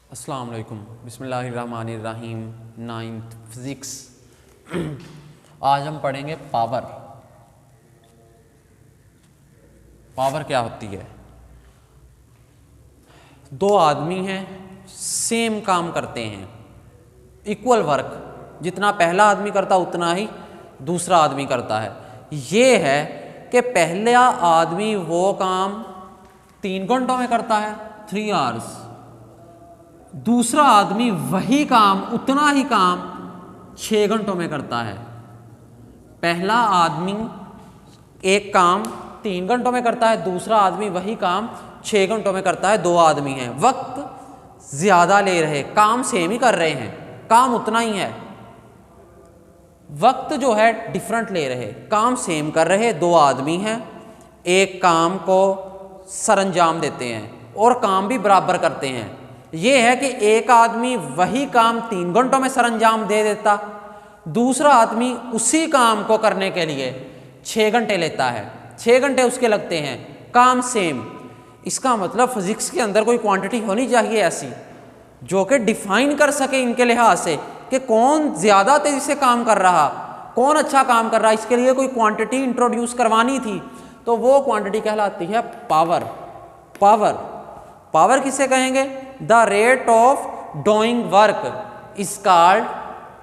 अस्सलाम वालेकुम, बिस्मिल्लाहिर्रहमानिर्रहीम। Ninth physics. आज हम पढ़ेंगे पावर। पावर क्या होती है? दो आदमी हैं, सेम काम करते हैं, इक्वल वर्क, जितना पहला आदमी करता उतना ही दूसरा आदमी करता है। ये है कि पहला आदमी वो काम 3 घंटों में करता है, 3 आवर्स। दूसरा आदमी वही काम, उतना ही काम 6 घंटों में करता है। पहला आदमी एक काम 3 घंटों में करता है, दूसरा आदमी वही काम 6 घंटों में करता है। दो आदमी हैं, वक्त ज्यादा ले रहे, काम सेम ही कर रहे हैं, काम उतना ही है, वक्त जो है डिफरेंट ले रहे, काम सेम कर रहे। दो आदमी हैं, एक काम को सरंजाम देते हैं और काम भी बराबर करते हैं। ये है कि एक आदमी वही काम 3 घंटों में सरंजाम दे देता, दूसरा आदमी उसी काम को करने के लिए 6 घंटे लेता है, 6 घंटे उसके लगते हैं, काम सेम। इसका मतलब फिजिक्स के अंदर कोई क्वांटिटी होनी चाहिए ऐसी जो कि डिफाइन कर सके इनके लिहाज से कि कौन ज़्यादा तेज़ी से काम कर रहा, कौन अच्छा काम कर रहा। इसके लिए कोई क्वांटिटी इंट्रोड्यूस करवानी थी, तो वो क्वांटिटी कहलाती है पावर। पावर पावर किसे कहेंगे? The rate of doing work is called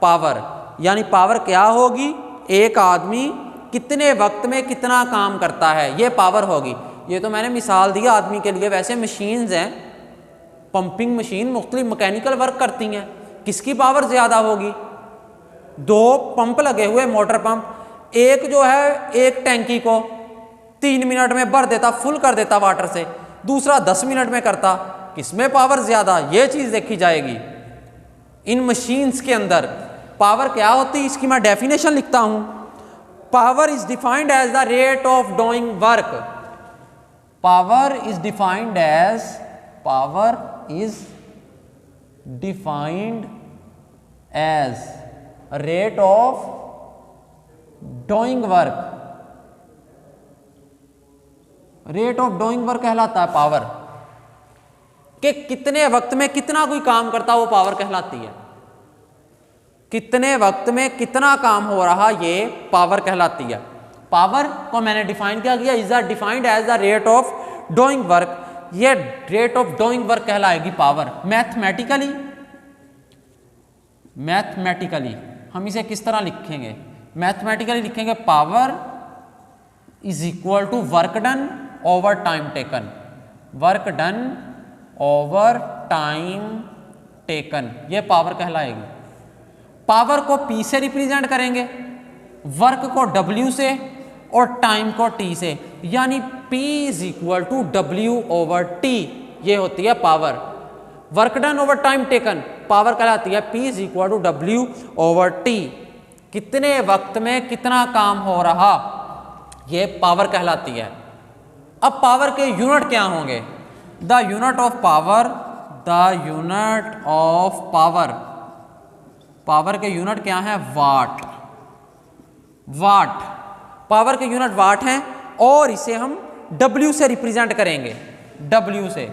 power. यानी पावर क्या होगी? एक आदमी कितने वक्त में कितना काम करता है, ये पावर होगी। ये तो मैंने मिसाल दी आदमी के लिए, वैसे मशीन्स हैं, पंपिंग मशीन मुख्तलिफ मैकेनिकल वर्क करती हैं, किसकी पावर ज़्यादा होगी? 2 पंप लगे हुए, मोटर पंप, एक जो है एक टैंकी को 3 मिनट में भर देता, फुल कर देता वाटर से, दूसरा 10 मिनट में करता, किसमें पावर ज़्यादा, ये चीज़ देखी जाएगी। इन मशीन्स के अंदर पावर क्या होती है, इसकी मैं डेफिनेशन लिखता हूँ। Power is defined as the rate of doing work. Power is defined as rate of doing work. Rate of doing work कहलाता है पावर, कि कितने वक्त में कितना कोई काम करता, वो पावर कहलाती है। कितने वक्त में कितना काम हो रहा, ये पावर कहलाती है। पावर को मैंने डिफाइन क्या किया? Is defined as the rate of doing work. ये रेट ऑफ डूइंग वर्क कहलाएगी पावर। मैथमेटिकली हम इसे किस तरह लिखेंगे? मैथमेटिकली लिखेंगे power is equal to work done over time taken. Work done over time taken, ये पावर कहलाएगी। पावर को P से रिप्रेजेंट करेंगे, वर्क को W से और टाइम को T से, यानी P is equal to W over T, ये होती है power. Work done over time taken power कहलाती है P is equal to W over T। कितने वक्त में कितना काम हो रहा, ये पावर कहलाती है। अब पावर के यूनिट क्या होंगे? The unit of power, power के यूनिट क्या है? वाट। पावर के यूनिट वाट हैं, और इसे हम W से रिप्रेजेंट करेंगे। W से,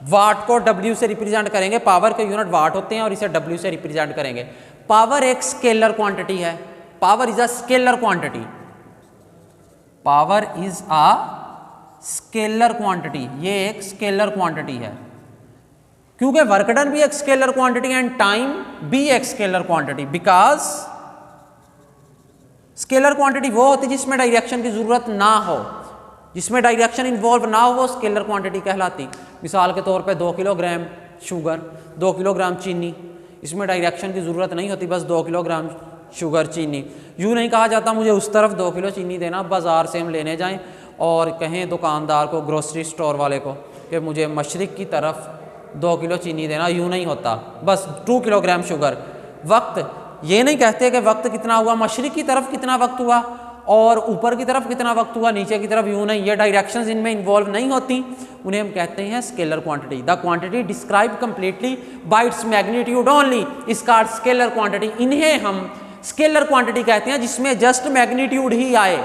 वाट को W से रिप्रेजेंट करेंगे। पावर के यूनिट वाट होते हैं और इसे W से रिप्रेजेंट करेंगे। पावर एक स्केलर क्वांटिटी है। Power is a scalar quantity. Power is a scalar quantity, ये एक स्केलर क्वांटिटी है, क्योंकि वर्क डन भी एक स्केलर क्वांटिटी एंड टाइम भी एक scalar quantity. Because scalar quantity वो होती है जिसमें डायरेक्शन की जरूरत ना हो, जिसमें डायरेक्शन इन्वॉल्व ना हो, वो स्केलर क्वांटिटी कहलाती। मिसाल के तौर पे 2 किलोग्राम शुगर, 2 किलोग्राम चीनी, इसमें डायरेक्शन की ज़रूरत नहीं होती, बस 2 किलोग्राम शुगर चीनी। यूँ नहीं कहा जाता मुझे उस तरफ 2 किलो चीनी देना, बाज़ार से हम लेने जाएं और कहें दुकानदार को, ग्रोसरी स्टोर वाले को, कि मुझे मशरिक़ की तरफ 2 किलो चीनी देना। यूँ नहीं होता, बस 2 किलोग्राम शुगर। वक्त ये नहीं कहते कि वक्त कितना हुआ, मशरिक़ की तरफ कितना वक्त हुआ और ऊपर की तरफ कितना वक्त हुआ, नीचे की तरफ, यूँ नहीं, ये डायरेक्शंस इनमें इन्वॉल्व नहीं होती, उन्हें हम कहते हैं scalar quantity. The quantity describe completely by its magnitude only is called scalar quantity. इन्हें हम स्केलर क्वांटिटी कहते हैं जिसमें जस्ट मैग्नीट्यूड ही आए,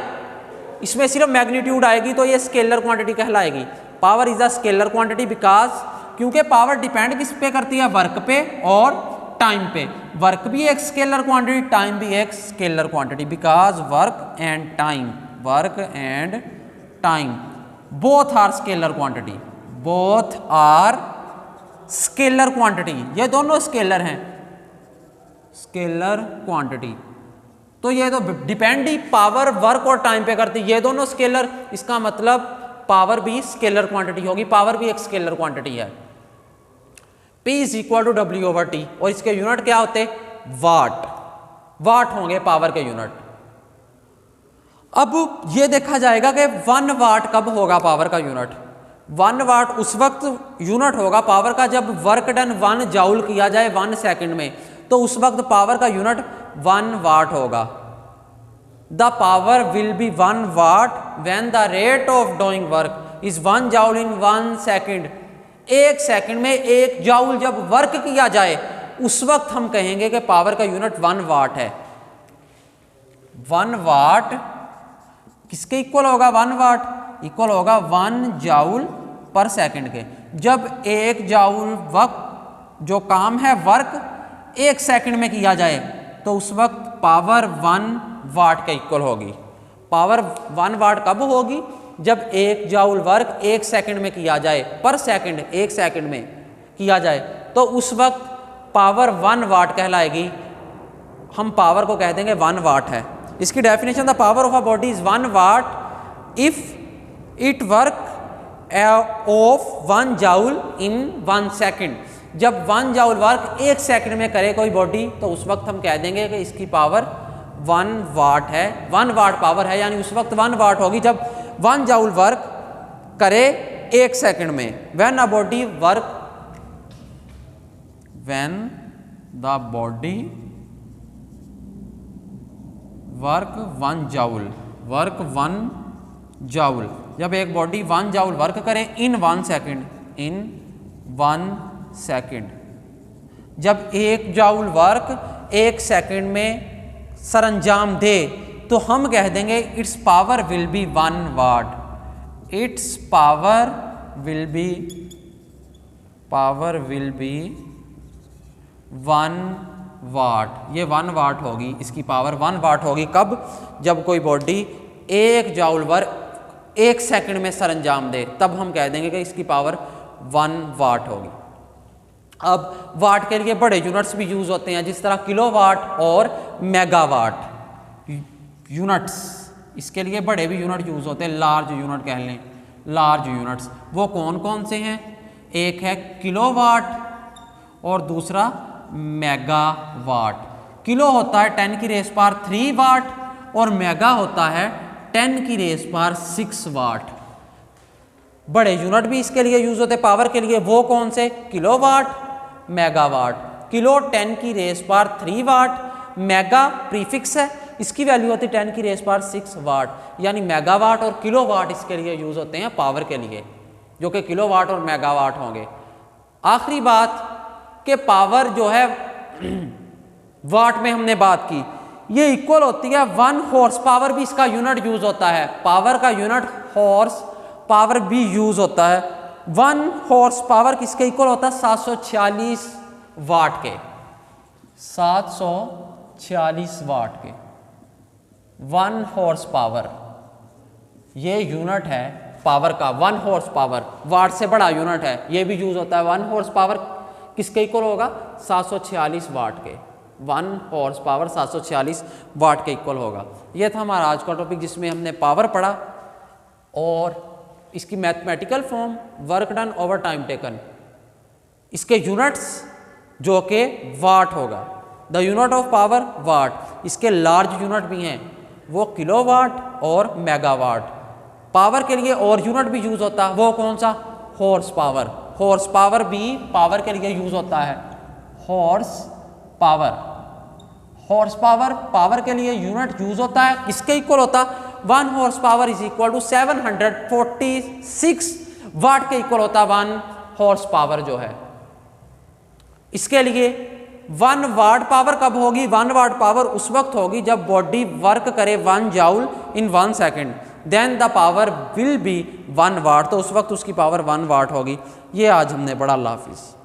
इसमें सिर्फ मैग्नीट्यूड आएगी तो ये स्केलर क्वांटिटी कहलाएगी। Power is a scalar quantity because क्योंकि पावर डिपेंड किस पे करती है, वर्क पे और टाइम पे। वर्क भी एक स्केलर क्वांटिटी, टाइम भी एक scalar quantity, because work and time both are scalar quantity, both are scalar quantity, ये दोनों स्केलर हैं, स्केलर क्वांटिटी। तो ये तो डिपेंड ही पावर, वर्क और टाइम पे करती है, ये दोनों स्केलर, इसका मतलब पावर भी स्केलर क्वांटिटी होगी, पावर भी एक स्केलर क्वांटिटी है। P is equal to W over T, और इसके यूनिट क्या होते, वाट, वाट होंगे पावर के यूनिट। अब ये देखा जाएगा कि 1 वाट कब होगा पावर का यूनिट। 1 वाट उस वक्त यूनिट होगा पावर का जब वर्क डन 1 जाउल किया जाए 1 सेकंड में, तो उस वक्त पावर का यूनिट 1 वाट होगा। The power will be 1 watt when the rate of doing work is 1 joule in 1 second. 1 second में 1 जाउल जब वर्क किया जाए उस वक्त हम कहेंगे कि पावर का यूनिट 1 वाट है। 1 वाट किसके इक्वल होगा, 1 वाट इक्वल होगा 1 जाउल पर सेकंड के। जब 1 जाउल वक्त जो काम है वर्क 1 सेकंड में किया जाए तो उस वक्त पावर 1 वाट के इक्वल होगी। पावर 1 वाट कब होगी, जब 1 जाउल वर्क 1 सेकंड में किया जाए, पर सेकंड 1 सेकंड में किया जाए, तो उस वक्त पावर 1 वाट कहलाएगी। हम पावर को कह देंगे 1 वाट है। इसकी definition, the power of a body is 1 what if it work of 1 joule in 1 second. जब 1 जाउल वर्क 1 सेकंड में करे कोई बॉडी, तो उस वक्त हम कह देंगे कि इसकी पावर 1 वाट है, 1 वाट पावर है, यानी उस वक्त 1 वाट होगी जब 1 जाउल वर्क करे 1 सेकंड में। When a body work, when the body work 1 joule, work 1 joule, जब एक बॉडी 1 जाउल वर्क करे इन 1 सेकंड, इन 1 सेकंड, जब 1 जाउल वर्क 1 सेकंड में सरंजाम दे, तो हम कह देंगे it's power will be 1 watt. It's power will be 1 watt. ये 1 वाट होगी, इसकी पावर 1 वाट होगी। कब, जब कोई बॉडी 1 जाउल वर्क 1 सेकंड में सरंजाम दे, तब हम कह देंगे कि इसकी पावर 1 वाट होगी। अब वाट के लिए बड़े यूनिट्स भी यूज होते हैं, जिस तरह किलोवाट और मेगावाट यूनिट्स, इसके लिए बड़े भी यूनिट यूज होते हैं, लार्ज यूनिट कह लें, लार्ज यूनिट्स। वो कौन कौन से हैं, एक है किलोवाट और दूसरा मेगावाट। किलो होता है 10 की रेस पावर 3 वाट और मेगा होता है 10 की रेस पावर 6 वाट। बड़े यूनिट भी इसके लिए यूज होते हैं पावर के लिए, वो कौन से, किलोवाट, मेगावाट। किलो 10 की रेस पावर 3 वाट, मेगा प्रीफिक्स है, इसकी वैल्यू होती है 10 की रेस पावर 6 वाट, यानी मेगावाट और किलोवाट इसके लिए यूज होते हैं पावर के लिए, जो कि किलोवाट और मेगावाट होंगे। आखिरी बात कि पावर जो है वाट में हमने बात की, ये इक्वल होती है 1 हॉर्स पावर, भी इसका यूनिट यूज होता है, पावर का यूनिट हॉर्स पावर भी यूज होता है। 1 हॉर्स पावर किसके इक्वल होता है, 746 वाट के, 746 वाट के 1 हॉर्स पावर, ये यूनिट है पावर का। 1 हॉर्स पावर वाट से बड़ा यूनिट है, ये भी यूज होता है। 1 हॉर्स पावर किसके इक्वल होगा, 746 वाट के। 1 हॉर्स पावर 746 वाट के इक्वल होगा। यह था हमारा आज का टॉपिक, जिसमें हमने पावर पढ़ा और इसकी mathematical form, work done over time taken, इसके यूनिट्स जो कि वाट होगा, द यूनिट ऑफ पावर वाट। इसके लार्ज यूनिट भी हैं, वो किलोवाट और मेगावाट। पावर के लिए और यूनिट भी यूज होता है, वो कौन सा, हॉर्स पावर। हॉर्स पावर भी पावर के लिए यूज होता है, horse power. Horse power power के लिए यूनिट यूज होता है, किसके इक्वल होता, 1 horse power is equal to 746 watt के इक्वल होता 1 हॉर्स पावर जो है। इसके लिए 1 वाट पावर कब होगी, 1 वाट पावर उस वक्त होगी जब बॉडी वर्क करे 1 joule in 1 second. Then the power will be 1 watt, तो उस वक्त उसकी पावर 1 वाट होगी। ये आज हमने पढ़ा। अल्लाह हाफिज़।